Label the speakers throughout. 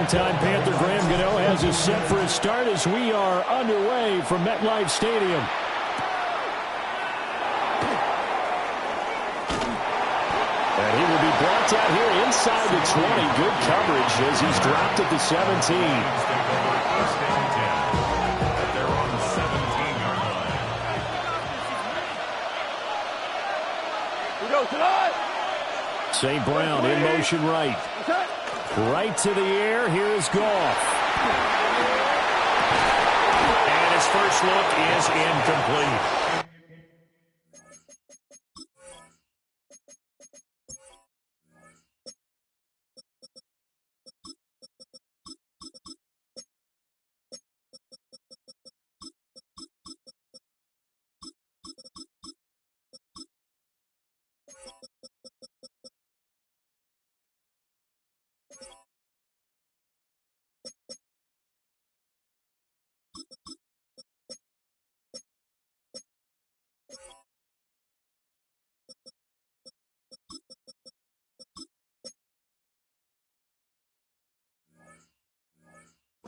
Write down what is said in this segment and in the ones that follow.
Speaker 1: Longtime Panther Graham Gano has us set for a start as we are underway from MetLife Stadium. And he will be brought out here inside the 20. Good coverage as he's dropped at the 17. St. Brown in motion right. Right to the air. Here is Goff.
Speaker 2: And his first look is incomplete.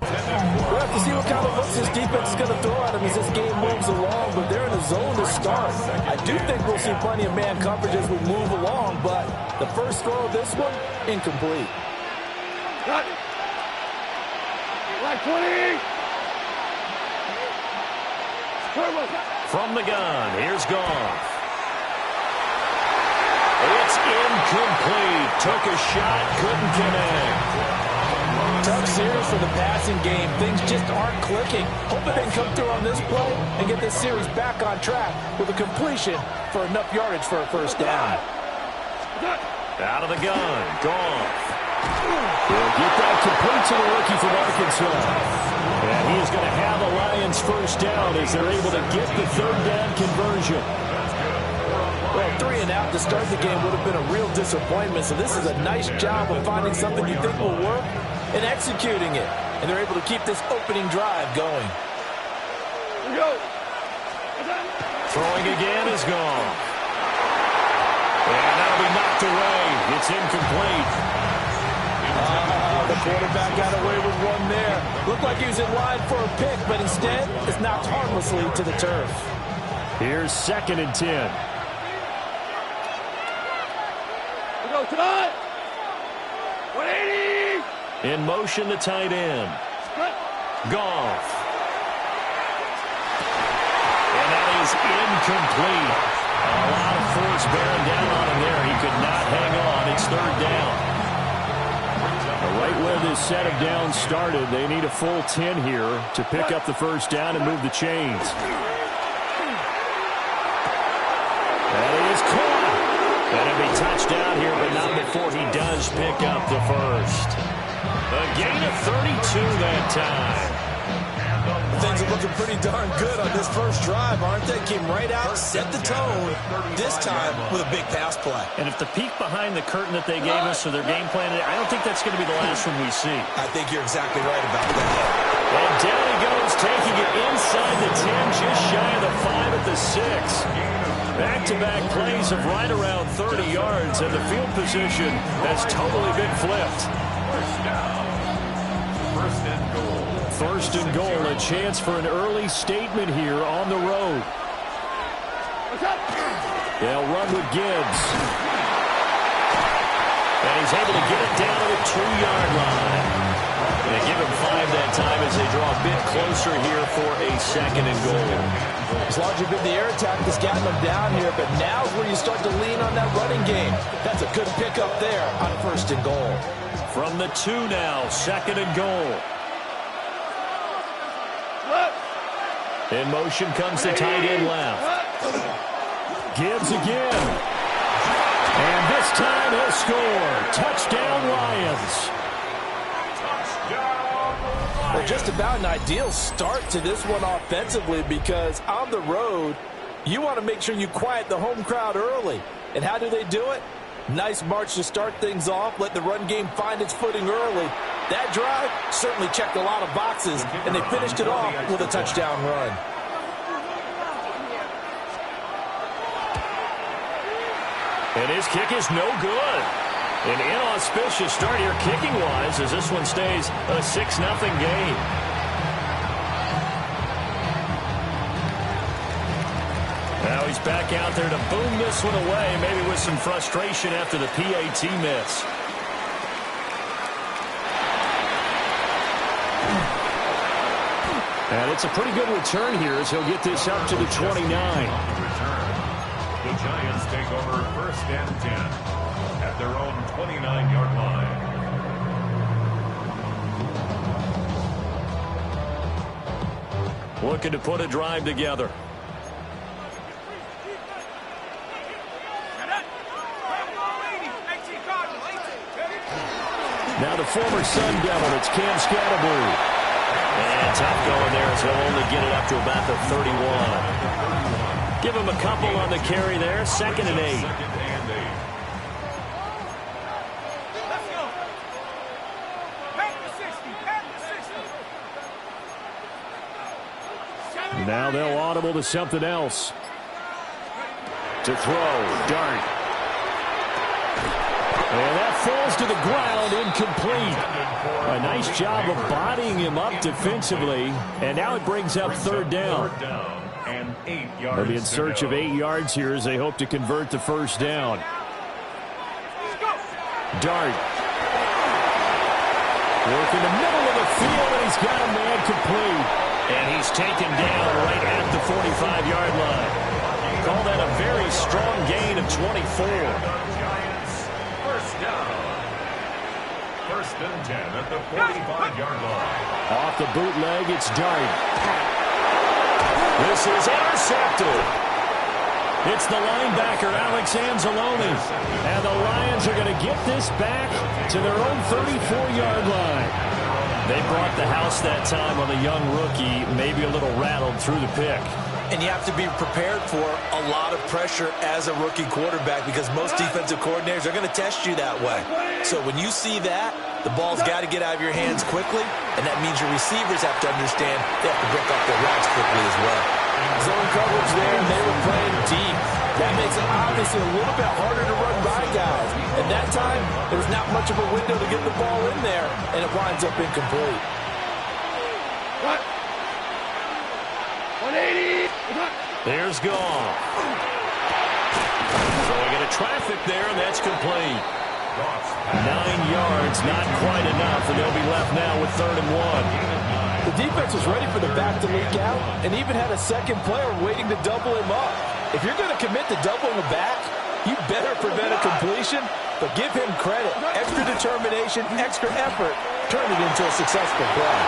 Speaker 3: We'll have to see what kind of looks this defense is going to throw at him as this game moves along, but they're in a zone to start. I do think we'll see plenty of man coverage as we move along, but the first throw of this one, incomplete.
Speaker 4: Cut. Like 20.
Speaker 2: From the gun, here's Goff. It's incomplete. Took a shot, couldn't connect.
Speaker 3: Tough series for the passing game. Things just aren't clicking. Hoping they can come through on this play and get this series back on track with a completion for enough yardage for a first down.
Speaker 2: Out of the gun, Goff.
Speaker 1: They'll get that complete to the rookie from Arkansas. And he is going to have the Lions first down as they're able to get the third down conversion.
Speaker 3: Well, 3 and out to start the game would have been a real disappointment, so this is a nice job of finding something you think will work and executing it. And they're able to keep this opening drive going.
Speaker 4: Here we go.
Speaker 2: Throwing again is gone. And that'll be knocked away. It's incomplete.
Speaker 3: The quarterback got away with one there. Looked like he was in line for a pick, but instead is knocked harmlessly to the turf.
Speaker 1: Here's 2nd and 10.
Speaker 4: We go tonight. 180.
Speaker 2: In motion, the tight end. Goff. And that is incomplete. A lot of force bearing down on him there. He could not hang on. It's 3rd down.
Speaker 1: Right where this set of downs started, they need a full 10 here to pick up the first down and move the chains.
Speaker 2: That is caught. That'll be touchdown here, but not before he does pick up the first. A gain of 32 that time.
Speaker 3: Things are looking pretty darn good on this first drive, aren't they? Came right out, set the tone, this time with a big pass play.
Speaker 2: And if the peek behind the curtain that they gave us for their game plan, I don't think that's going to be the last one we see.
Speaker 3: I think you're exactly right about that.
Speaker 2: And down he goes, taking it inside the 10, just shy of the 5 at the 6. Back-to-back plays of right around 30 yards, and the field position has totally been flipped. First and goal, a chance for an early statement here on the road.
Speaker 1: They'll run with Gibbs.
Speaker 2: And he's able to get it down to the 2-yard line. They give him 5 that time as they draw a bit closer here for a 2nd and goal.
Speaker 3: It's largely been the air attack that's gotten them down here, but now's where you start to lean on that running game. That's a good pickup there on 1st and goal.
Speaker 2: From the 2 now, 2nd and goal. In motion comes the tight end left.
Speaker 1: Gibbs again. And this time he'll score. Touchdown, Lions.
Speaker 3: Well, just about an ideal start to this one offensively because on the road, you want to make sure you quiet the home crowd early. And how do they do it? Nice march to start things off. Let the run game find its footing early. That drive certainly checked a lot of boxes, and they finished it off with a touchdown run.
Speaker 2: And his kick is no good. An inauspicious start here kicking-wise as this one stays a 6-0 game. Now he's back out there to boom this one away, maybe with some frustration after the PAT miss. And it's a pretty good return here as he'll get this up to the 29.
Speaker 5: The Giants take over 1st and 10 at their own 29-yard line.
Speaker 2: Looking to put a drive together. Now the former Sun Devil, it's Cam Scatterboo. And tough going there as he'll only get it up to about the 31. Give him a couple on the carry there, 2nd and 8. Now they'll audible to something else. To throw, Dart. And that falls to the ground, incomplete. A nice job of bodying him up defensively. And now it brings up 3rd down. They'll be in search of 8 yards here as they hope to convert the 1st down. Dart. Working the middle of the field, and he's got a man complete. And he's taken down right at the 45-yard line. Call that a very strong gain of 24.
Speaker 5: First down. 1st and 10 at the 45-yard line.
Speaker 2: Off the bootleg, it's Dart. This is intercepted. It's the linebacker, Alex Anzalone. And the Lions are going to get this back to their own 34-yard line. They brought the house that time on the young rookie, maybe a little rattled through the pick.
Speaker 3: And you have to be prepared for a lot of pressure as a rookie quarterback because most defensive coordinators are going to test you that way. So when you see that, the ball's got to get out of your hands quickly, and that means your receivers have to understand they have to break off their routes quickly as well. Zone coverage there, and they were playing deep. That makes it obviously a little bit harder to run by guys. At that time, there's not much of a window to get the ball in there, and it winds up incomplete.
Speaker 4: What? 180.
Speaker 2: There's Goff. Throwing into traffic there, and that's complete. 9 yards, not quite enough, and they'll be left now with 3rd and 1.
Speaker 3: The defense was ready for the back to leak out and even had a second player waiting to double him up. If you're going to commit to doubling the back, you better prevent a completion, but give him credit. Extra determination, extra effort, turn it into a successful play.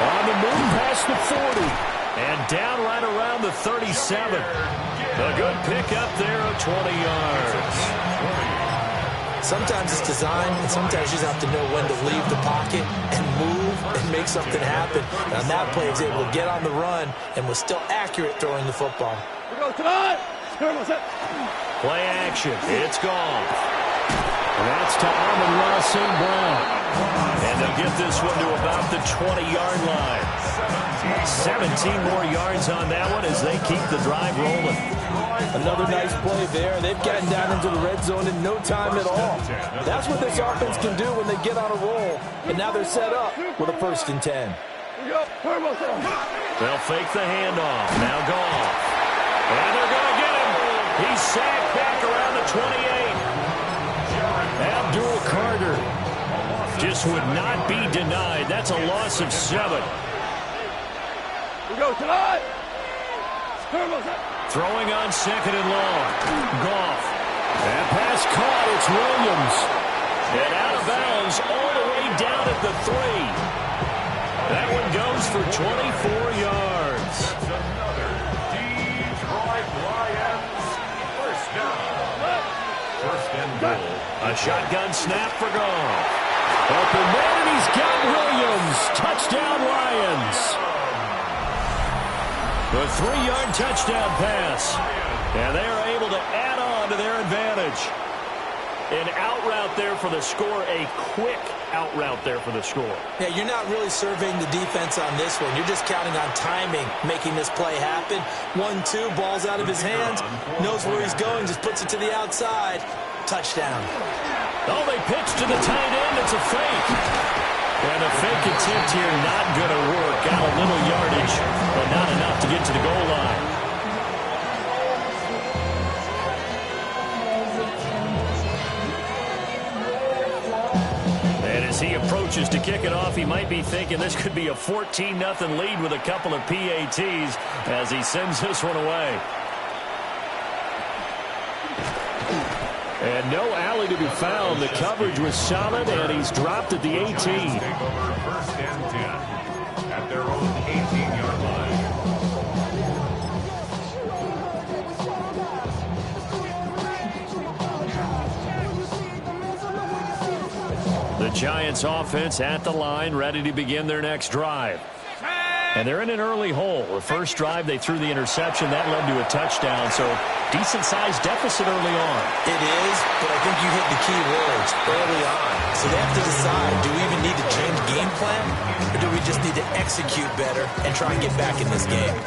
Speaker 2: On the move past the 40 and down right around the 37. A good pickup there of 20 yards.
Speaker 3: Sometimes it's design, and sometimes you just have to know when to leave the pocket and move and make something happen. And on that play, he was able to get on the run and was still accurate throwing the football.
Speaker 2: Play action. It's gone. And that's to Amon-Ra St. Brown. And they'll get this one to about the 20-yard line. 17 more yards on that one as they keep the drive rolling.
Speaker 3: Another nice play there. They've gotten down into the red zone in no time at all. That's what this offense can do when they get on a roll. And now they're set up with a 1st and 10.
Speaker 2: They'll fake the handoff. Now Goff. And they're going to get him. He's sacked back around the 28. Abdul Carter just would not be denied. That's a loss of 7. Throwing on 2nd and long. Goff. That pass caught. It's Williams. And out of bounds all the way down at the 3. That one goes for 24 yards.
Speaker 5: Another Detroit Lions 1st down. 1st and goal.
Speaker 2: A shotgun snap for Goff. Open man, and he's got Williams. Touchdown Lions. The 3-yard touchdown pass. And they are able to add on to their advantage. An out route there for the score. A quick out route there for the score.
Speaker 3: Yeah, you're not really surveying the defense on this one. You're just counting on timing, making this play happen. 1-2, ball's out of his hands. Knows where he's going, just puts it to the outside. Touchdown.
Speaker 2: Oh, they pitch to the tight end. It's a fake. And a fake attempt here not going to work. Got a little yardage, but not enough to get to the goal line. And as he approaches to kick it off, he might be thinking this could be a 14-0 lead with a couple of PATs as he sends this one away. And no alley to be found. The coverage was solid, and he's dropped at the 18.
Speaker 5: Take over first and 10 at their own 18-yard line.
Speaker 2: The Giants offense at the line, ready to begin their next drive. And they're in an early hole. The first drive, they threw the interception. That led to a touchdown, so decent-sized deficit early on.
Speaker 3: It is, but I think you hit the key words early on. So they have to decide, do we even need to change game plan, or do we just need to execute better and try and get back in this game?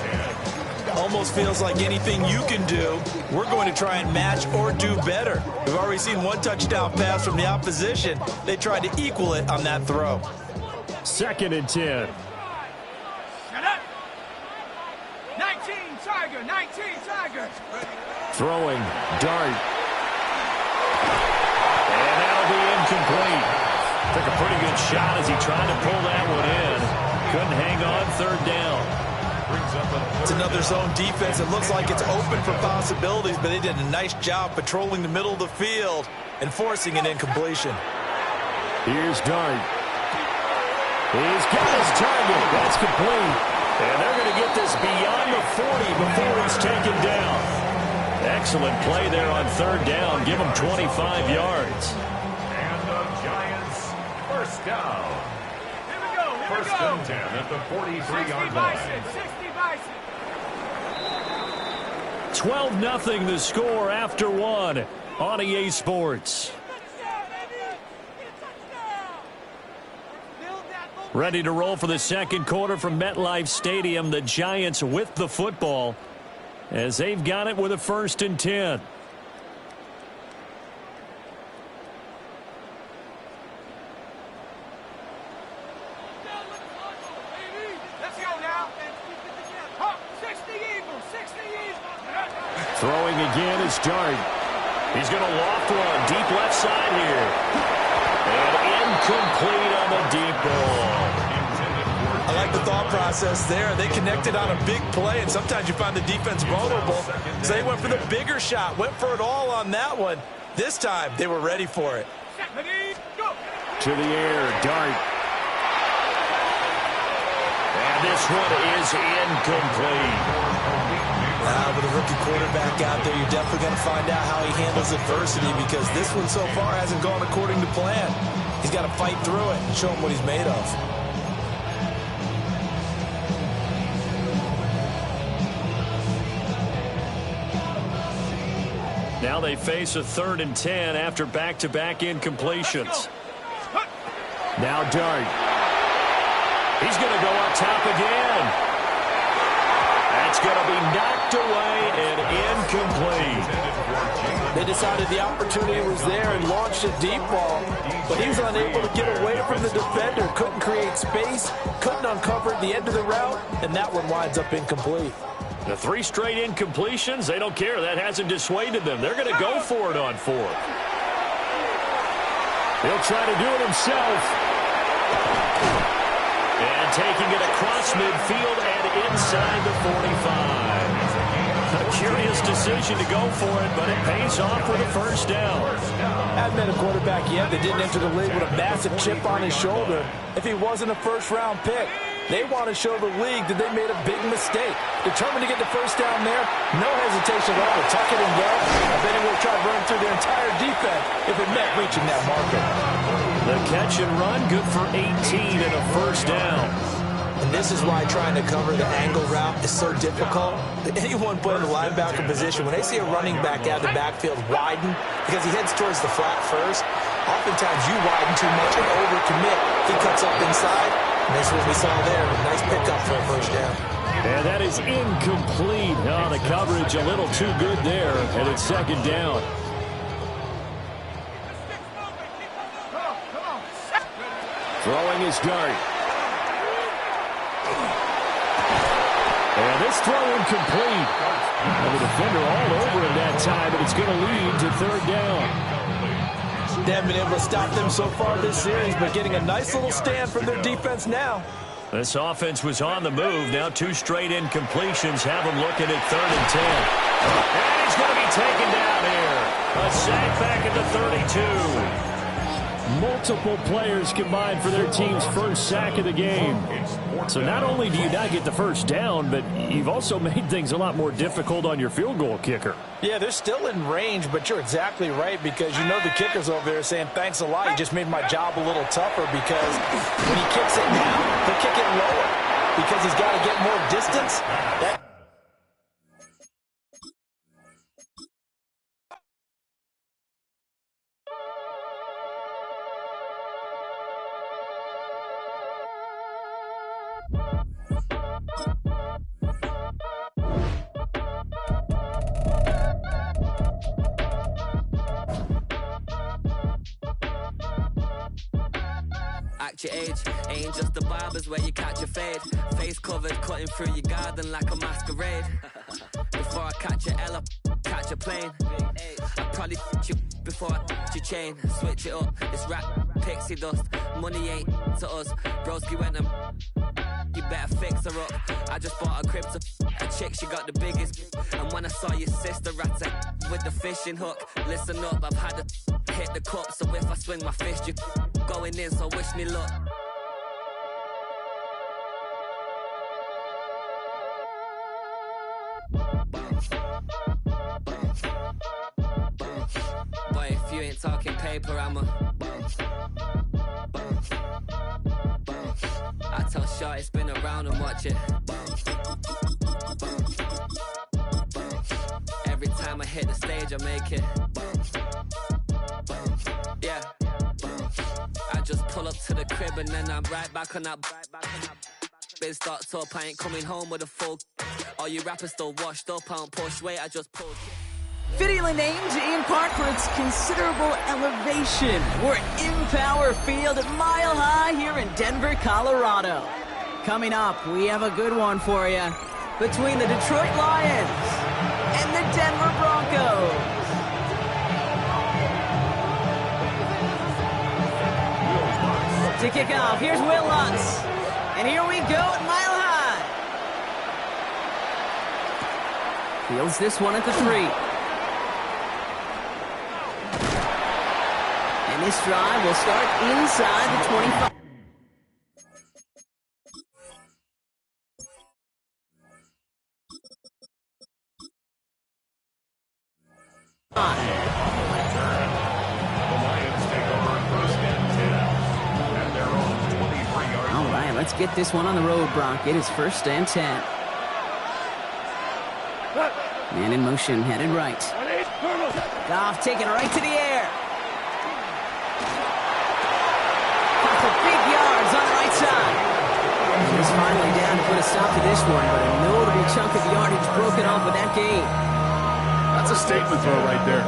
Speaker 3: Almost feels like anything you can do, we're going to try and match or do better. We've already seen one touchdown pass from the opposition. They tried to equal it on that throw.
Speaker 2: 2nd and 10.
Speaker 4: 19 Tiger.
Speaker 2: Throwing, dart. And that'll be incomplete. Took a pretty good shot as he tried to pull that one in. Couldn't hang on 3rd down.
Speaker 3: It's another zone defense. It looks like it's open for possibilities, but they did a nice job patrolling the middle of the field and forcing an incompletion.
Speaker 2: Here's Dart. He's got his target. That's complete. And they're going to get this beyond the 40 before he's taken down. Excellent play there on 3rd down. Give him 25 yards.
Speaker 5: And the Giants first down.
Speaker 4: Here we go.
Speaker 5: First and 10 at the 43-yard line.
Speaker 2: 12-0 the score after one on EA Sports. Ready to roll for the second quarter from MetLife Stadium. The Giants with the football as they've got it with a 1st and 10.
Speaker 4: Let's go now. 60 Eagles.
Speaker 2: Throwing again is Dart. He's going to loft one deep left side here. And incomplete on the deep ball.
Speaker 3: I like the thought process there. They connected on a big play, and sometimes you find the defense vulnerable. So they went for the bigger shot, went for it all on that one. This time, they were ready for it.
Speaker 2: To the air, Dart. And this one is incomplete.
Speaker 3: With a rookie quarterback out there, you're definitely going to find out how he handles adversity because this one so far hasn't gone according to plan. He's got to fight through it and show him what he's made of.
Speaker 2: Now they face a 3rd and 10 after back-to-back incompletions. Now Dart. He's going to go up top again. That's going to be knocked away and incomplete.
Speaker 3: They decided the opportunity was there and launched a deep ball, but he was unable to get away from the defender. Couldn't create space, couldn't uncover the end of the route, and that one winds up incomplete.
Speaker 2: The 3 straight incompletions, they don't care. That hasn't dissuaded them. They're going to go for it on 4th. He'll try to do it himself. And taking it across midfield and inside the 45. A curious decision to go for it, but it pays off with a 1st down.
Speaker 3: Hadn't been a quarterback yet that didn't enter the league with a massive chip on his shoulder. If he wasn't a 1st-round pick, they want to show the league that they made a big mistake. Determined to get the 1st down there, no hesitation at all to tuck it and go. I bet he would have tried to run through their entire defense if it meant reaching that marker.
Speaker 2: The catch and run, good for 18 and a 1st down.
Speaker 3: And this is why trying to cover the angle route is so difficult. Anyone put in the linebacker position, when they see a running back out of the backfield widen, because he heads towards the flat first, oftentimes you widen too much and overcommit. He cuts up inside, and that's what we saw there. Nice pickup for a 1st down.
Speaker 2: And that is incomplete. Oh, the coverage a little too good there, and it's 2nd down.
Speaker 1: Throwing his dart. And this throw incomplete. And the defender all over him that time, but it's going to lead to third down.
Speaker 3: They haven't been able to stop them so far this series, but getting a nice little stand from their defense now.
Speaker 2: This offense was on the move. Now 2 straight incompletions have them looking at 3rd and 10. And he's going to be taken down here. A sack back at the 32.
Speaker 1: Multiple players combined for their team's first sack of the game. So not only do you not get the first down, but you've also made things a lot more difficult on your field goal kicker.
Speaker 3: Yeah, they're still in range, but you're exactly right because you know the kicker's over there saying, thanks a lot, you just made my job a little tougher because when he kicks it now, he'll kick it lower because he's got to get more distance.
Speaker 6: Act your age, ain't just the barbers where you catch your fade. Face covered, cutting through your garden like a masquerade. Before I catch your L up, catch a plane. I probably f*** you before I f*** your chain. Switch it up, it's rap, pixie dust. Money ain't to us, broski went and you better fix her up. I just bought a crib to a chick, she got the biggest. And when I saw your sister rat with the fishing hook, listen up, I've had to hit the cup. So if I swing my fist, you going in, so wish me luck. Boy, if you ain't talking paper, I'm a I tell Shorty spin around and watch it. Every time I hit the stage, I make it. Yeah. I just pull up to the crib and then I'm right back on that. Biz starts up, I ain't coming home with a full. All you rappers still washed up, I don't push weight, I just pull.
Speaker 7: Fittingly named in part for its considerable elevation. We're at Empower Field at Mile High here in Denver, Colorado. Coming up, we have a good one for you between the Detroit Lions and the Denver Broncos. To kick off, here's Will Lutz. And here we go at Mile High. Fields this one at the 3. And this drive will start inside the 25. All right, let's get this one on the road, Bronk. It is 1st and 10. Man in motion, headed right. Goff taking right to the air. Couple big yards on the right side. And he's finally down to put a stop to this one, but a notable chunk of yardage broken off with that gain.
Speaker 8: That's a statement throw right there.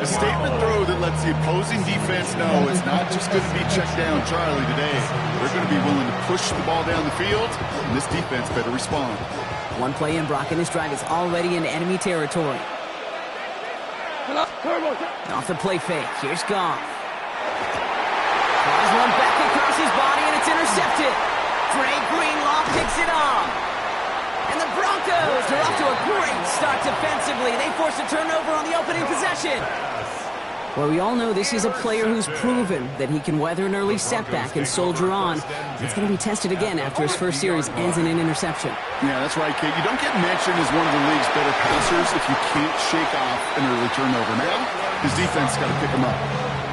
Speaker 8: A statement throw that lets the opposing defense know it's not just going to be check down Charlie today. They're going to be willing to push the ball down the field, and this defense better respond.
Speaker 7: One play in, Brock, and this drive is already into enemy territory. Off the play fake. Here's Goff. Flies one back across his body, and it's intercepted. Dre Greenlaw picks it off. And the Broncos are off to a great start defensively. They force a turnover on the opening possession. Well, we all know this is a player who's proven that he can weather an early setback and soldier on. It's going to be tested again after his first series ends in an interception.
Speaker 8: Yeah, that's right, Kate. You don't get mentioned as one of the league's better passers if you can't shake off an early turnover. Now, his defense got to pick him up.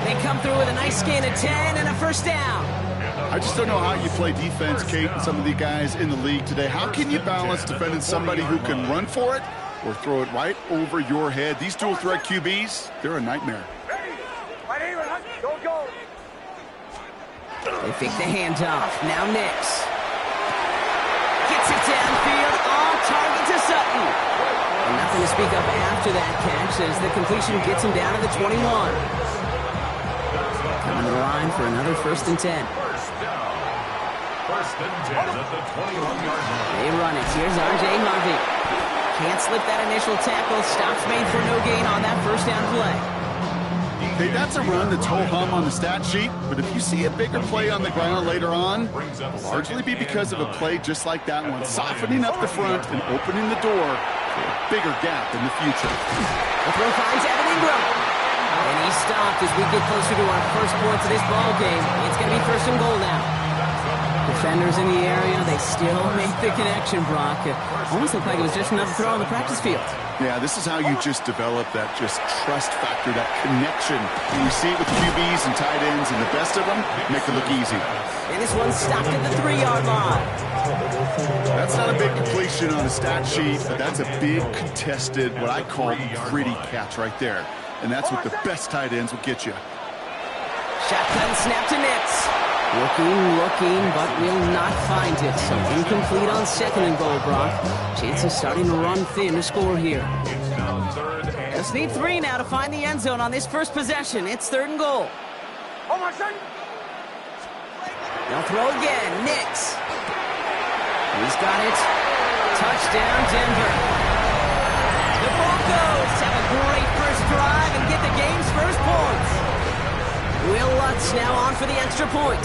Speaker 7: They come through with a nice gain of 10 and a first down.
Speaker 8: I just don't know how you play defense, Kate, and some of the guys in the league today. How can you balance defending somebody who can run for it or throw it right over your head? These dual threat QBs, they're a nightmare.
Speaker 7: They fake the handoff. Now Nix. Gets it downfield. On target to Sutton. And nothing to speak of after that catch as the completion gets him down to the 21. Coming to the line for another 1st and 10.
Speaker 5: First and 10 at the 21-yard line.
Speaker 7: They run it. Here's R.J. Harvey. Can't slip that initial tackle. Stops made for no gain on that first down play.
Speaker 8: Okay, that's a run that's ho-hum on the stat sheet, but if you see a bigger play on the ground later on, it'll largely be because of a play just like that one, softening up the front and opening the door for a bigger gap in the future.
Speaker 7: The throw finds Evan Ingram. And he's stopped as we get closer to our first points of this ball game. It's going to be first and goal now. Defenders in the area, they still make the connection, Brock. It almost looked like it was just another throw on the practice field.
Speaker 8: Yeah, this is how you just develop that just trust factor, that connection. You see it with QBs and tight ends, and the best of them make it look easy.
Speaker 7: And this one stopped at the 3-yard line.
Speaker 8: That's not a big completion on a stat sheet, but that's a big contested, what I call gritty catch right there. And that's what the best tight ends will get you.
Speaker 7: Shotgun snap to Nix. Looking, but will not find it. So incomplete on second and goal, Brock. Chances starting to run thin to score here. Just need 3 now to find the end zone on this first possession. It's third and goal.
Speaker 4: Oh, my son.
Speaker 7: They'll throw again. Nix. He's got it. Touchdown, Denver. The Broncos have a great first drive and get the game's first points. Will Lutz now on for the extra point.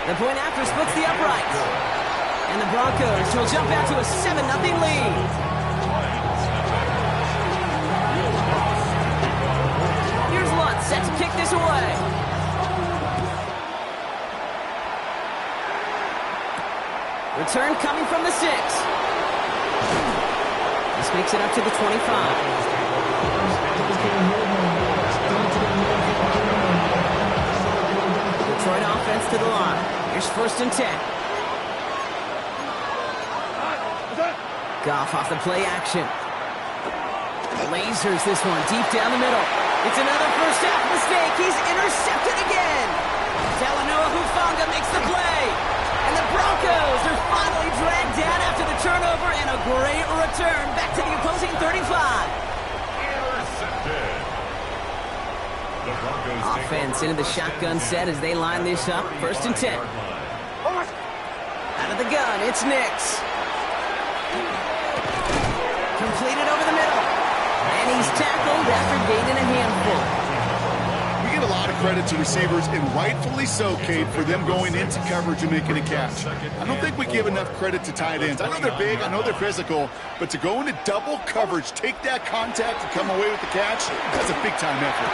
Speaker 7: The point after splits the uprights. And the Broncos will jump out to a 7-0 lead. Here's Lutz set to kick this away. Return coming from the 6. This makes it up to the 25. Detroit offense to the line. Here's first and 10. Goff off the play action. Lasers this one deep down the middle. It's another first half mistake. He's intercepted again. Talanoa Hufanga makes the play. And the Broncos are finally dragged down after the turnover and a great return back to the opposing 35. Offense into the shotgun set as they line this up. First and 10. Out of the gun, it's Nix. Completed over the middle. And he's tackled after gaining a handful.
Speaker 8: We give a lot of credit to receivers, and rightfully so, Kate, for them going into coverage and making a catch. I don't think we give enough credit to tight ends. I know they're big, I know they're physical, but to go into double coverage, take that contact and come away with the catch, that's a big-time effort.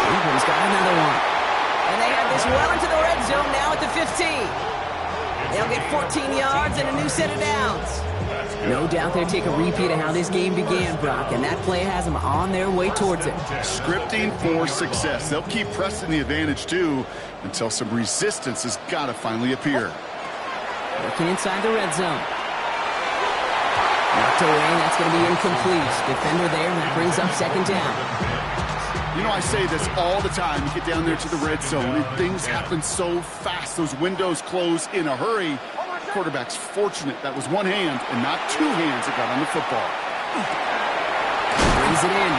Speaker 7: Ingram's got another one. And they have this well into the red zone now at the 15. They'll get 14 yards and a new set of downs. No doubt they'll take a repeat of how this game began, Brock, and that play has them on their way towards it.
Speaker 8: Scripting for success. They'll keep pressing the advantage, too, until some resistance has got to finally appear.
Speaker 7: Working inside the red zone. Knocked away, that's going to be incomplete. Defender there, and that brings up second down.
Speaker 8: You know, I say this all the time. You get down there to the red zone, and things happen so fast. Those windows close in a hurry. The quarterback's fortunate that was one hand and not 2 hands that got on the football.
Speaker 7: Brings it in.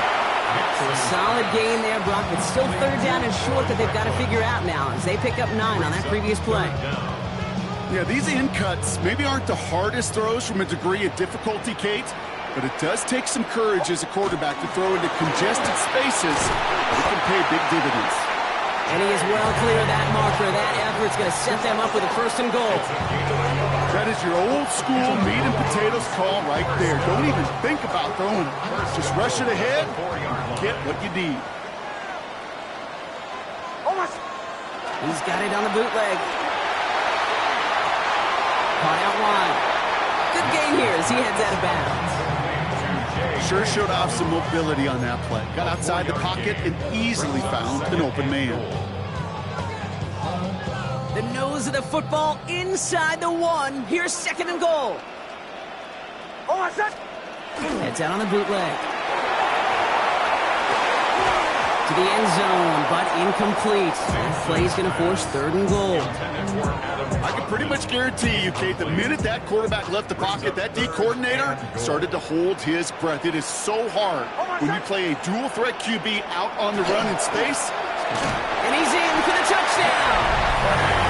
Speaker 7: So a solid gain there, Brock, but still third down and short that they've got to figure out now as they pick up 9 on that previous play.
Speaker 8: Yeah, these in cuts maybe aren't the hardest throws from a degree of difficulty, Kate, but it does take some courage as a quarterback to throw into congested spaces, but it can pay big dividends.
Speaker 7: And he is well clear of that marker. That effort's going to set them up with a first and goal.
Speaker 8: That is your old school meat and potatoes call right there. Don't even think about throwing it. Just rush it ahead and get what you need.
Speaker 7: He's got it on the bootleg. Caught out wide. Good gain here as he heads out of bounds.
Speaker 8: Sure showed off some mobility on that play. Got outside the pocket and easily found an open man.
Speaker 7: The nose of the football inside the 1. Here's second and goal. Heads out on the bootleg. To the end zone, but incomplete. That play's going to force third and goal.
Speaker 8: I can pretty much guarantee you, Kate, the minute that quarterback left the pocket, that D coordinator started to hold his breath. It is so hard when you play a dual threat QB out on the run in space.
Speaker 7: And he's in for the touchdown.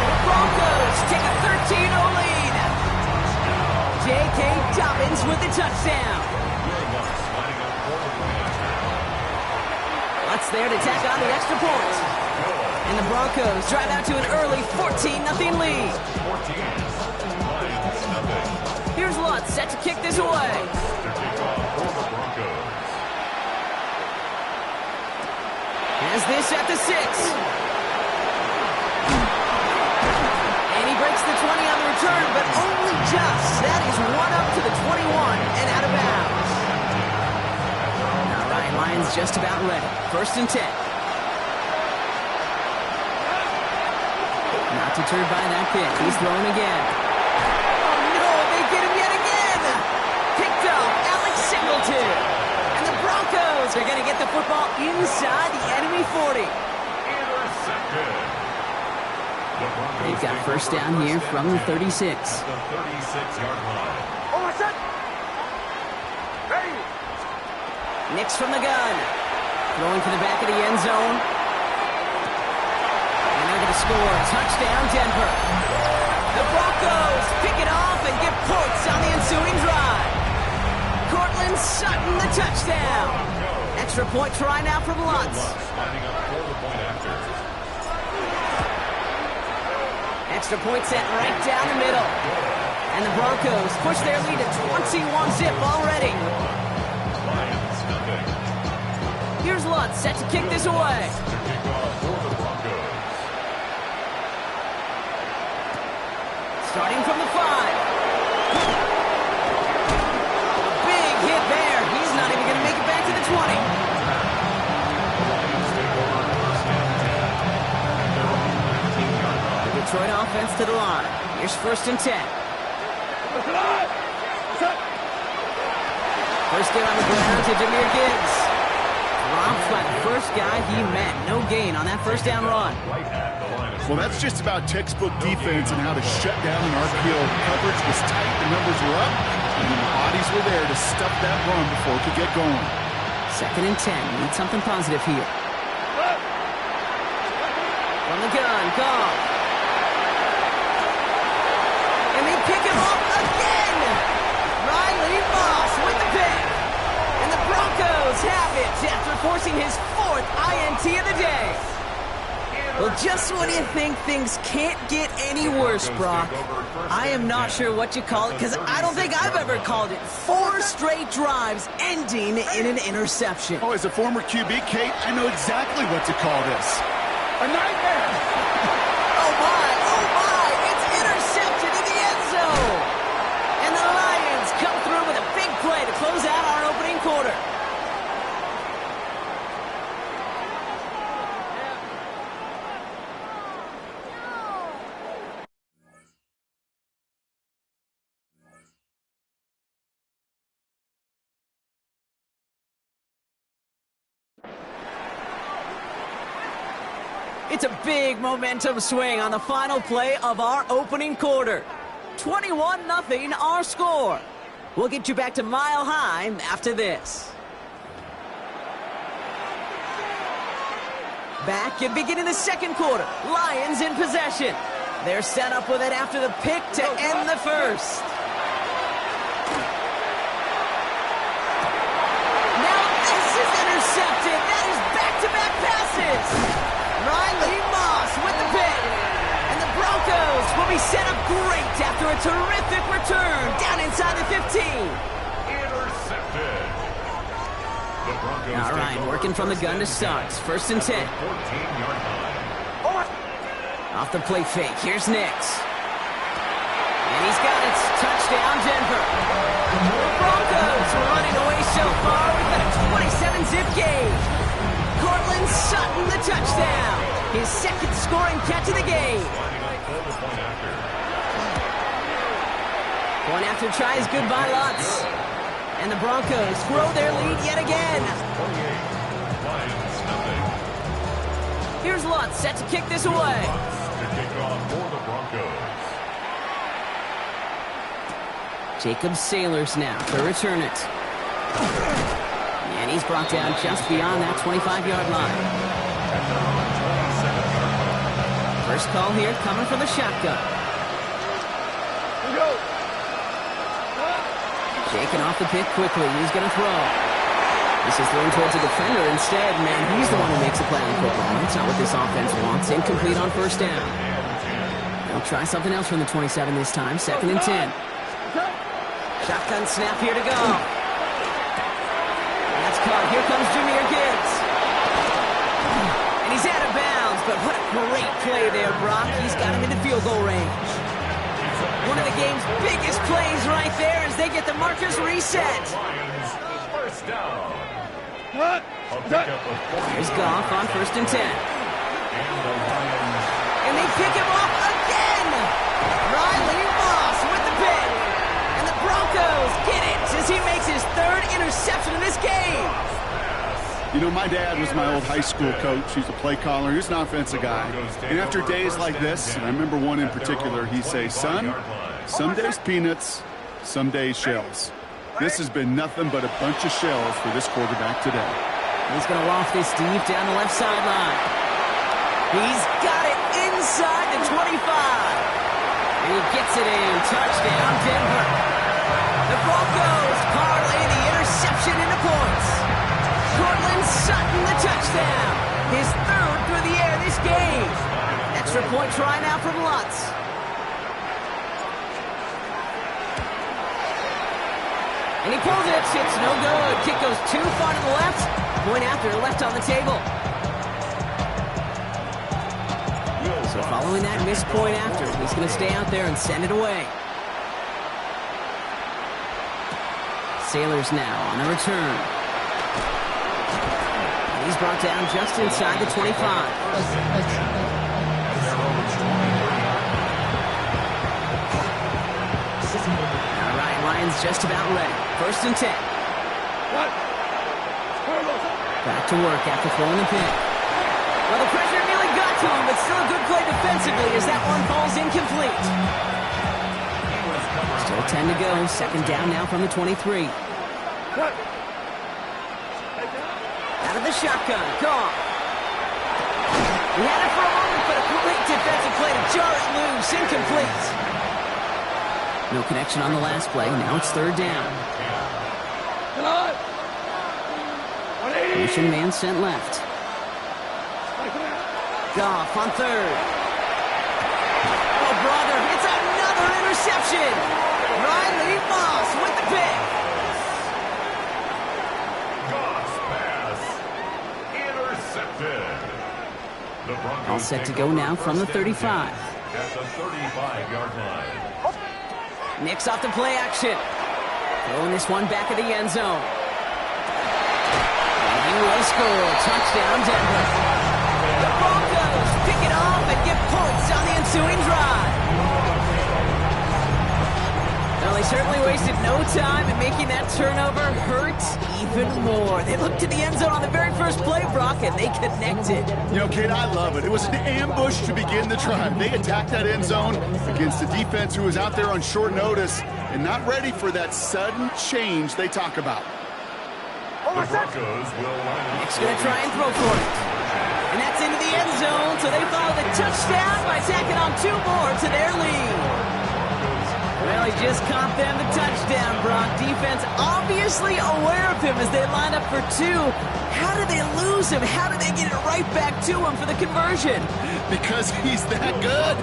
Speaker 7: The Broncos take a 13-0 lead. J.K. Dobbins with the touchdown. Lutz there to tack on the extra point. And the Broncos drive out to an early 14-0 lead. Here's Lutz set to kick this away. Has this at the 6. And he breaks the 20 on the return, but only just. That is one up to the 21 and out of bounds. All right, Lions just about ready. 1st and 10. Not deterred by that pick. He's throwing again. Oh, no, they get him yet again. Picked up Alex Singleton. And the Broncos are going to get the football inside the enemy 40. They've got 1st down here from the 36.
Speaker 5: The 36-yard line.
Speaker 7: Nix from the gun. Throwing to the back of the end zone. And they're going to score. Touchdown, Denver. The Broncos pick it off and get points on the ensuing drive. Cortland Sutton, the touchdown. Extra point try now from Lutz.
Speaker 5: Lining up for the point after.
Speaker 7: Extra point set right down the middle. And the Broncos push their lead to 21-zip already.
Speaker 5: Lions nothing.
Speaker 7: Here's Lutz set to kick this away.
Speaker 5: To kick off for the Broncos.
Speaker 7: Starting from the 5. A big hit there. He's not even going to make it back to the 20.
Speaker 5: Lions take over 1st and 10 at their own 19-yard line.
Speaker 7: The Detroit offense to the line. Here's 1st and 10. First get on the ground to Jahmyr Gibbs. Dropped by the first guy he met. No gain on that 1st down run.
Speaker 5: Right at the line of
Speaker 8: Well, that's just about textbook defense and how to shut down an RPO. Coverage was tight, the numbers were up, and the bodies were there to stuff that run before it could get going.
Speaker 7: 2nd and 10. Need something positive here. From the gun, Goff. And they pick him off again. Riley Moss with the pick. And the Broncos have it after forcing his 4th INT of the day. Well, just when you think things can't get any worse, Brock, I am not sure what you call it, because I don't think I've ever called it 4 straight drives ending in an interception.
Speaker 8: Oh, as a former QB, Kate, I know exactly what to call this. A nightmare!
Speaker 7: Oh my, it's intercepted in the end zone! And the Lions come through with a big play to close out our opening quarter. It's a big momentum swing on the final play of our opening quarter. 21-0 our score. We'll get you back to Mile High after this. Back and beginning the 2nd quarter. Lions in possession. They're set up with it after the pick to end the 1st. Now this is intercepted. That is back-to-back passes. Riley Moss with the pick. And the Broncos will be set up great after a terrific return down inside the 15.
Speaker 5: Intercepted. The Broncos
Speaker 7: All right, working from the gun to start. 1st and 10.
Speaker 5: 14-yard line.
Speaker 7: Off the play fake. Here's Nix. And he's got it. Touchdown, Denver. The Broncos are running away so far. We've got a 27-zip game. Cortland Sutton, the touchdown. His 2nd scoring catch of the game. Point after tries good by Lutz. And the Broncos grow their lead yet again. Here's Lutz set to kick this away.
Speaker 5: To kick off for the Broncos.
Speaker 7: Jacob Sailors now to return it. And he's brought down just beyond that 25-yard line.
Speaker 5: at their own 27-yard line.
Speaker 7: First call here coming from the shotgun. Shaking off the pick quickly. He's going to throw. This is thrown towards a defender instead. Man, he's the one who makes a play on football. That's not what this offense wants. Incomplete on first down. They'll try something else from the 27 this time. 2nd and 10. Shotgun snap here to go. That's caught. Here comes Jahmyr Gibbs. And he's out of bounds, but what a great play there, Brock. He's got him into field goal range. One of the game's biggest plays right there as they get the markers reset.
Speaker 5: First down.
Speaker 7: Here's Goff on 1st and 10. And they pick him off again. Riley Moss with the pick. And the Broncos get it as he makes his 3rd interception in this game.
Speaker 8: You know, my dad was my old high school coach. He's a play caller. He's an offensive guy. And after days like this, and I remember one in particular, he'd say, son, some days peanuts, some days shells. This has been nothing but a bunch of shells for this quarterback today.
Speaker 7: He's going to loft this deep down the left sideline. He's got it inside the 25. And he gets it in. Touchdown, Denver. The Broncos parlay the interception into points. Cortland Sutton, the touchdown. His 3rd through the air this game. Extra point try now from Lutz. And he pulls it. It's no good. Kick goes too far to the left. Point after, left on the table. So following that missed point after, he's going to stay out there and send it away. Sailors now on the return. And he's brought down just inside the 25. All right, Lions just about ready. 1st and 10. Back to work after throwing the pick. Well, the pressure nearly got to him, but still a good play defensively as that one falls incomplete. Still 10 to go. 2nd down now from the 23. Out of the shotgun. Gone. He had it for a moment, but a great defensive play to jar it loose. Incomplete. No connection on the last play. Now it's 3rd down. Motion man sent left. Goff on 3rd. Oh, brother, it's another interception. Riley Moss with the pick.
Speaker 5: Goff's pass intercepted. The Broncos
Speaker 7: All set to go now from the 35.
Speaker 5: At the 35-yard line.
Speaker 7: Knicks off the play action. Throwing this one back of the end zone. And he will score. Touchdown, Denver. The Broncos pick it off and get points on the ensuing drive. Well, they certainly wasted no time in making that turnover hurt even more. They looked to the end zone on the very first play, Brock, and they connected.
Speaker 8: You know, Kate, I love it. It was an ambush to begin the drive. They attacked that end zone against a defense who was out there on short notice and not ready for that sudden change they talk about.
Speaker 5: The Broncos will line up.
Speaker 7: Nick's going to try and throw for it. And that's into the end zone, so they follow the touchdown by tacking on 2 more to their lead. Well, he just caught them the touchdown, Brock. Defense obviously aware of him as they line up for 2. How did they lose him? How did they get it right back to him for the conversion?
Speaker 8: Because he's that good.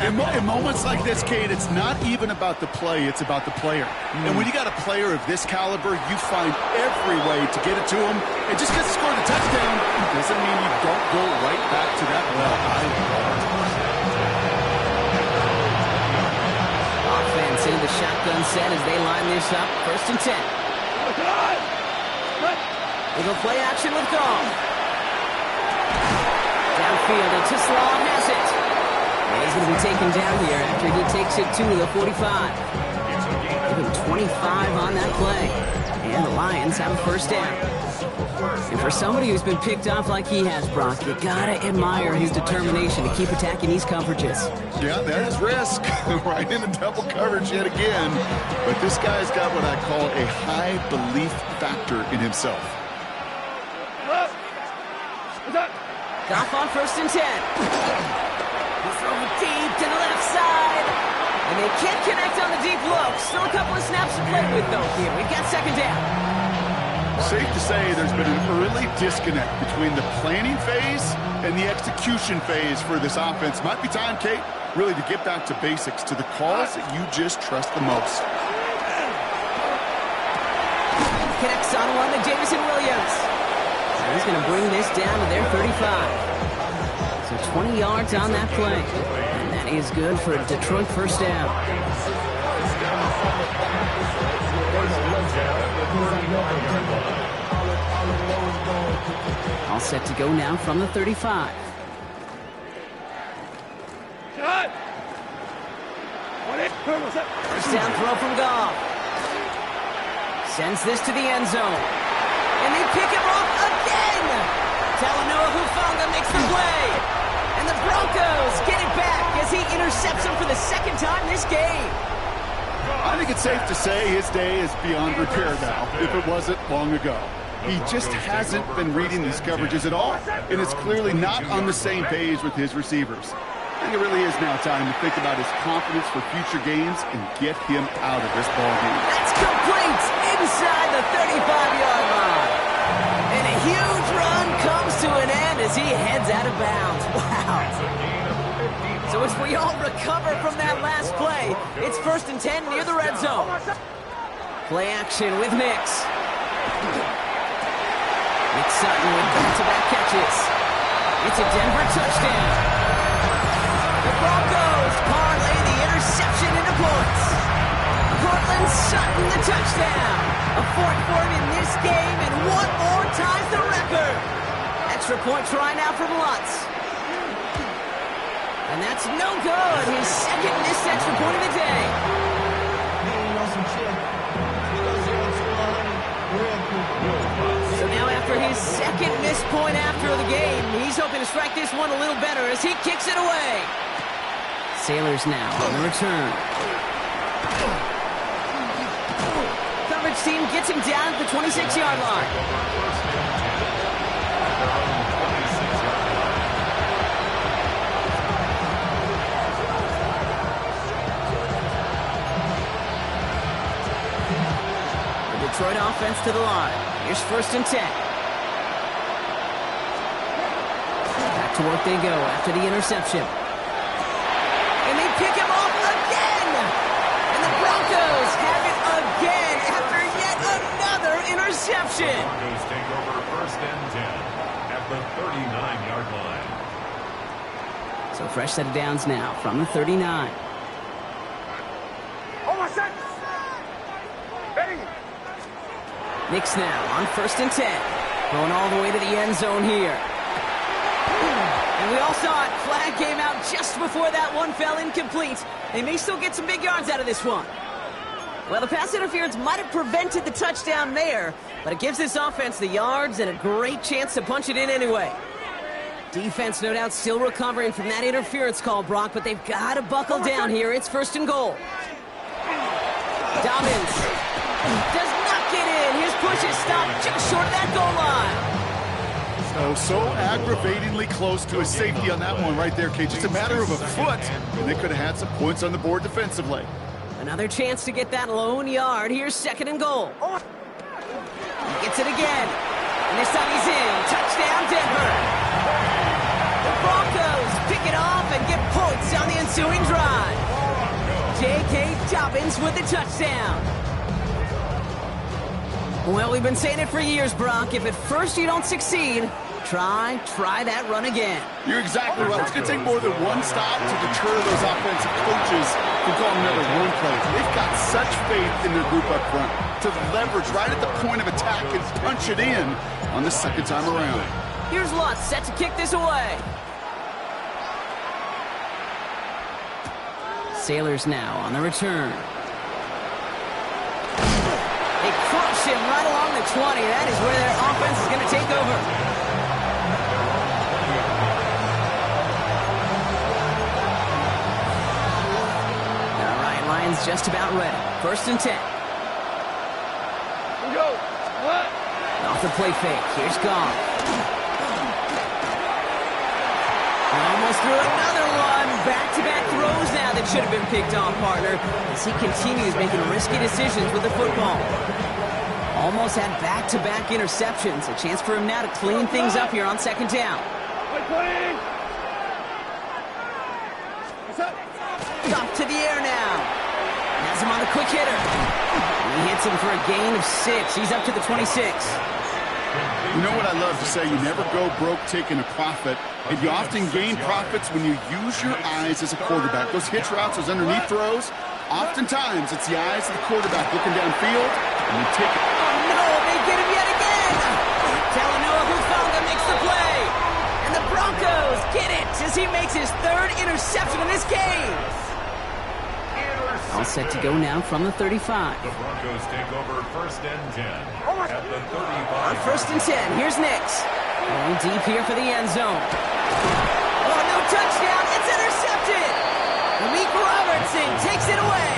Speaker 8: In moments like this, Kate, it's not even about the play, it's about the player. And when you got a player of this caliber, you find every way to get it to him. And just because he scored a touchdown doesn't mean you don't go right back to that well.
Speaker 7: Offense into the shotgun set as they line this up. 1st and 10. They go play action with Goff. Downfield, and Tislam has it. And he's going to be taken down here after he takes it to the 45. Give him 25 on that play. And the Lions have a 1st down. And for somebody who's been picked off like he has, Brock, you gotta admire his determination to keep attacking these coverages.
Speaker 8: Yeah, that is risk. Right into double coverage yet again. But this guy's got what I call a high belief factor in himself.
Speaker 7: Goff on 1st and 10. He's thrown deep to the left side. And they can't connect on the deep look. Still a couple of snaps to play with, though, here. We've got 2nd down.
Speaker 8: Safe to say there's been an early disconnect between the planning phase and the execution phase for this offense. Might be time, Kate, really to get back to basics, to the calls that you just trust the most.
Speaker 7: Connects on one to Jameson Williams. So he's going to bring this down to their 35. So 20 yards on that play. And that is good for a Detroit 1st down. All set to go now from the 35. First down throw from Goff. Sends this to the end zone. And they pick him off again. Talanoa Hufanga makes the play. And the Broncos get it back as he intercepts him for the 2nd time this game.
Speaker 8: I think it's safe to say his day is beyond repair now, if it wasn't long ago. He just hasn't been reading these coverages at all, and is clearly not on the same page with his receivers. I think it really is now time to think about his confidence for future games and get him out of this ballgame.
Speaker 7: That's complete inside the 35-yard line. And a huge run comes to an end as he heads out of bounds. Wow. So as we all recover from that last play, it's 1st and 10 near the red zone. Play action with Nix. Nick Sutton with back-to-back catches. It's a Denver touchdown. The Broncos parlay the interception into points. Cortland Sutton the touchdown. A 4th for him in this game, and one more ties the record. Extra point try now from Lutz. And that's no good. His 2nd missed extra point of the day. So now after his 2nd missed point after the game, he's hoping to strike this one a little better as he kicks it away. Sailors now on the return. Coverage team gets him down at the 26-yard line. Detroit offense to the line. Here's 1st and 10. Back to work they go after the interception. And they pick him off again! And the Broncos have it again after yet another interception.
Speaker 5: Broncos take over 1st and 10 at the 39-yard line.
Speaker 7: So fresh set of downs now from the 39. Nix now on 1st and 10. Going all the way to the end zone here. And we all saw it. Flag came out just before that one fell incomplete. They may still get some big yards out of this one. Well, the pass interference might have prevented the touchdown there, but it gives this offense the yards and a great chance to punch it in anyway. Defense, no doubt, still recovering from that interference call, Brock, but they've got to buckle down here. It's 1st and goal. Dobbins does not get in. His push is stopped just short of that goal line.
Speaker 8: So aggravatingly close to a safety on that one right there, Kate. Just a matter of a foot, and they could have had some points on the board defensively.
Speaker 7: Another chance to get that lone yard. Here's 2nd and goal. He gets it again. And this time he's in. Touchdown, Denver. The Broncos pick it off and get points on the ensuing drive. J.K. Dobbins with the touchdown. Well, we've been saying it for years, Brock. If at first you don't succeed, try that run again.
Speaker 8: You're exactly right. It's going to take more than one stop to deter those offensive coaches from calling another run play. They've got such faith in their group up front to leverage right at the point of attack and punch it in on the 2nd time around.
Speaker 7: Here's Lutz set to kick this away. Sailors now on the return. They crush him right along the 20. That is where their offense is going to take over. All right, Lions just about ready. 1st and 10. Off the play fake. Here's Goff. through another one. Back-to-back throws now that should have been picked off, partner, as he continues making risky decisions with the football. Almost had back-to-back interceptions. A chance for him now to clean things up here on second down. Off to the air now. Has him on the quick hitter. He hits him for a gain of 6. He's up to the 26.
Speaker 8: You know what I love to say? You never go broke taking a profit, and you often gain profits when you use your eyes as a quarterback. Those hitch routes, those underneath throws, oftentimes it's the eyes of the quarterback looking downfield, and they take it.
Speaker 7: Oh, no, they get him yet again. Talanoa Hufanga makes the play. And the Broncos get it as he makes his 3rd interception in this game. All set to go now from the 35.
Speaker 5: The Broncos take over 1st and 10 at the 35.
Speaker 7: On 1st and 10, here's Nix. Going deep here for the end zone. Oh, no touchdown. It's intercepted. Malik Robertson takes it away.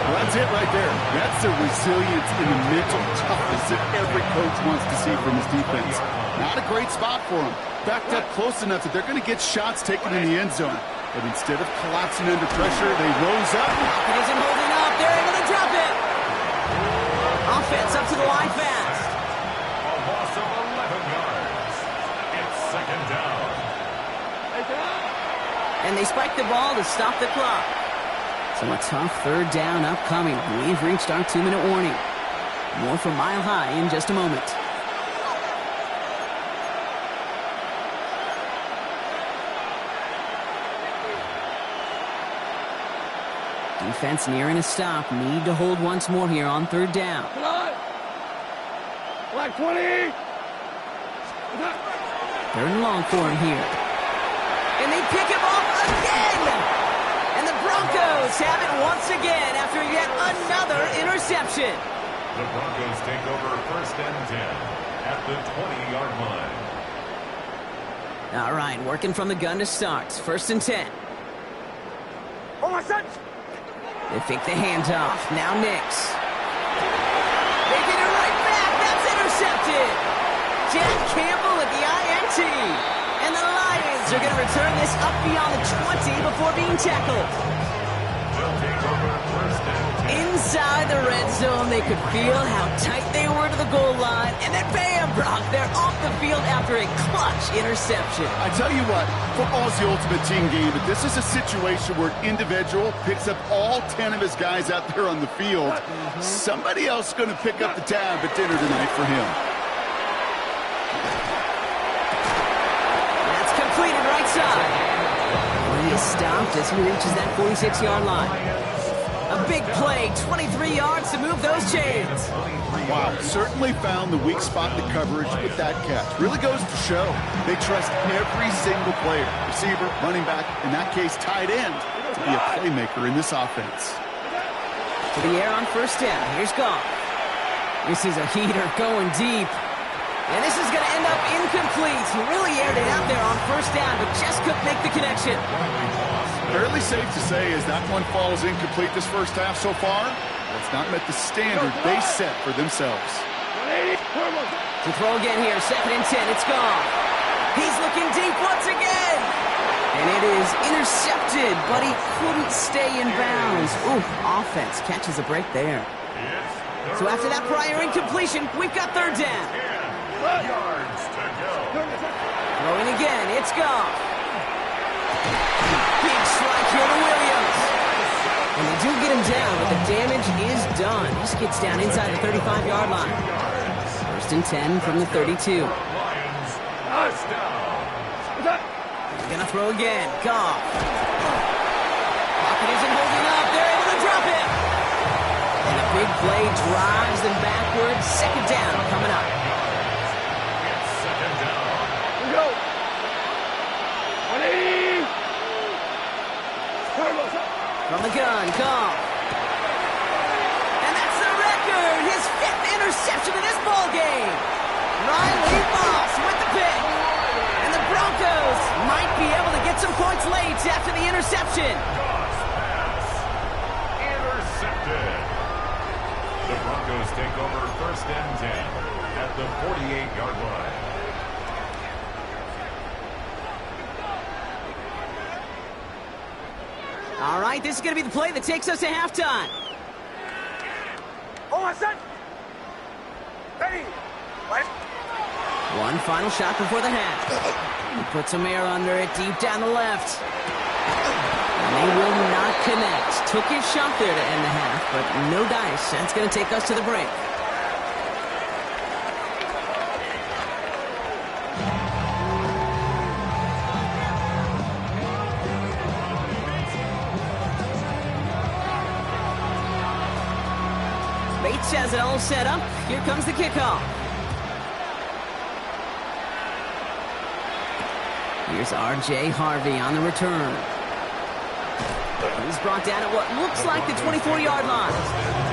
Speaker 8: Well, that's it right there. That's the resilience and the mental toughness that every coach wants to see from his defense. Not a great spot for him. Backed up close enough that they're going to get shots taken in the end zone. But instead of collapsing under pressure, they rose up.
Speaker 7: It isn't holding up. They're able to drop it. Offense up to the line fast.
Speaker 5: A loss of 11 yards. It's 2nd down.
Speaker 7: And they spike the ball to stop the clock. So a tough 3rd down upcoming. We've reached our 2-minute warning. More from Mile High in just a moment. Defense nearing a stop. Need to hold once more here on 3rd down.
Speaker 4: Black 20.
Speaker 7: 3rd and long for him here. And they pick him off again. And the Broncos have it once again after yet another interception.
Speaker 5: The Broncos take over 1st and 10 at the 20-yard line.
Speaker 7: All right, working from the gun to start. 1st and 10.
Speaker 4: Oh, my son.
Speaker 7: They fake the handoff. Now Nix. They get it right back. That's intercepted. Jack Campbell at the INT. And the Lions are going to return this up beyond the 20 before being tackled.
Speaker 5: They'll take over 1st and 10.
Speaker 7: Inside the red zone, they could feel how tight they were to the goal line. And then bam, Brock, they're off the field after a clutch interception.
Speaker 8: I tell you what, football's the ultimate team game, but this is a situation where an individual picks up all 10 of his guys out there on the field. Somebody else is going to pick up the tab at dinner tonight for him.
Speaker 7: That's completed right side. He is stopped as he reaches that 46-yard line. A big play, 23 yards to move those chains.
Speaker 8: Wow, certainly found the weak spot in the coverage with that catch. Really goes to show they trust every single player, receiver, running back, in that case tight end, to be a playmaker in this offense.
Speaker 7: To the air on 1st down. Here's Goff. This is a heater going deep. And this is going to end up incomplete. He really aired it out there on 1st down, but just couldn't make the connection.
Speaker 8: Fairly safe to say as that one falls incomplete this first half so far, it's not met the standard they set for themselves.
Speaker 7: To throw again here, 2nd and 10, it's Goff. He's looking deep once again. And it is intercepted, but he couldn't stay in bounds. Ooh, offense catches a break there. So after that prior incompletion, we've got 3rd down.
Speaker 5: Yards to go.
Speaker 7: Throwing again, it's Goff. Big strike here to Williams. And they do get him down, but the damage is done. Just gets down inside the 35-yard line. 1st and 10 from the 32.
Speaker 5: Lions, touchdown.
Speaker 7: They're going to throw again. Goff. Pocket isn't holding up. They're able to drop it. And a big play drives them backwards. 2nd down coming up.
Speaker 5: It's 2nd down.
Speaker 4: Here we go. 180.
Speaker 7: From the gun, Goff. And that's the record. His 5th interception in this ballgame. Riley Moss with the pick. And the Broncos might be able to get some points late after the interception.
Speaker 5: Goff's pass. Intercepted. The Broncos take over 1st and 10 at the 48-yard line.
Speaker 7: All right, this is going to be the play that takes us to halftime. One final shot before the half. He puts some air under it, deep down the left. And they will not connect. Took his shot there to end the half, but no dice. That's going to take us to the break. Bates has it all set up. Here comes the kickoff. Here's R.J. Harvey on the return. He's brought down at what looks like the 24-yard line.